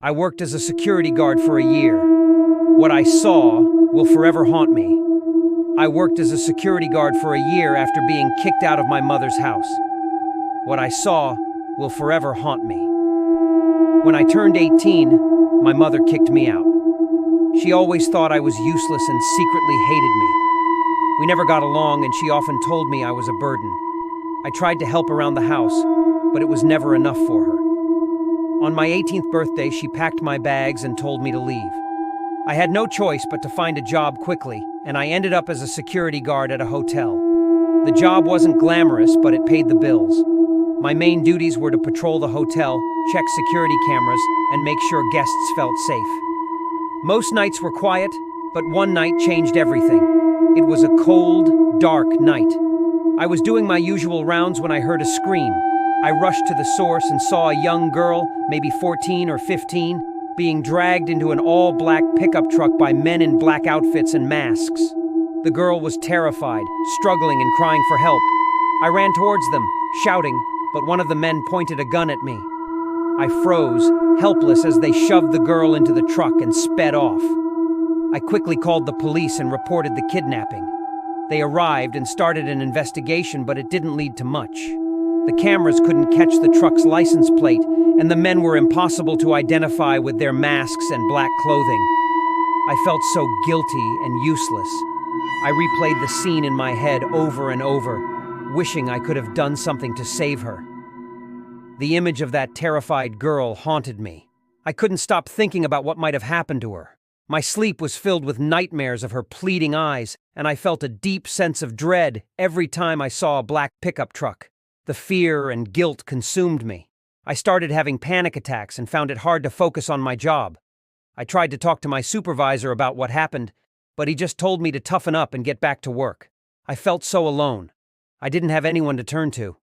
I worked as a security guard for a year. What I saw will forever haunt me. I worked as a security guard for a year after being kicked out of my mother's house. What I saw will forever haunt me. When I turned 18, my mother kicked me out. She always thought I was useless and secretly hated me. We never got along, and she often told me I was a burden. I tried to help around the house, but it was never enough for her. On my 18th birthday, she packed my bags and told me to leave. I had no choice but to find a job quickly, and I ended up as a security guard at a hotel. The job wasn't glamorous, but it paid the bills. My main duties were to patrol the hotel, check security cameras, and make sure guests felt safe. Most nights were quiet, but one night changed everything. It was a cold, dark night. I was doing my usual rounds when I heard a scream. I rushed to the source and saw a young girl, maybe 14 or 15, being dragged into an all-black pickup truck by men in black outfits and masks. The girl was terrified, struggling and crying for help. I ran towards them, shouting, but one of the men pointed a gun at me. I froze, helpless as they shoved the girl into the truck and sped off. I quickly called the police and reported the kidnapping. They arrived and started an investigation, but it didn't lead to much. The cameras couldn't catch the truck's license plate, and the men were impossible to identify with their masks and black clothing. I felt so guilty and useless. I replayed the scene in my head over and over, wishing I could have done something to save her. The image of that terrified girl haunted me. I couldn't stop thinking about what might have happened to her. My sleep was filled with nightmares of her pleading eyes, and I felt a deep sense of dread every time I saw a black pickup truck. The fear and guilt consumed me. I started having panic attacks and found it hard to focus on my job. I tried to talk to my supervisor about what happened, but he just told me to toughen up and get back to work. I felt so alone. I didn't have anyone to turn to.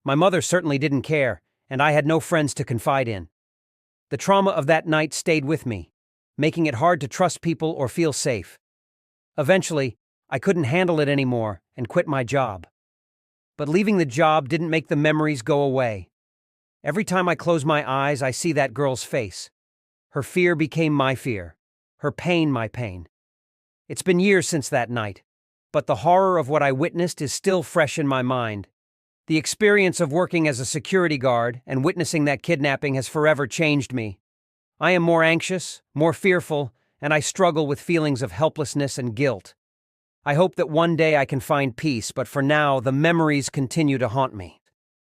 My mother certainly didn't care, and I had no friends to confide in. The trauma of that night stayed with me, making it hard to trust people or feel safe. Eventually, I couldn't handle it anymore and quit my job. But leaving the job didn't make the memories go away. Every time I close my eyes, I see that girl's face. Her fear became my fear, her pain my pain. It's been years since that night, but the horror of what I witnessed is still fresh in my mind. The experience of working as a security guard and witnessing that kidnapping has forever changed me. I am more anxious, more fearful, and I struggle with feelings of helplessness and guilt. I hope that one day I can find peace, but for now, the memories continue to haunt me.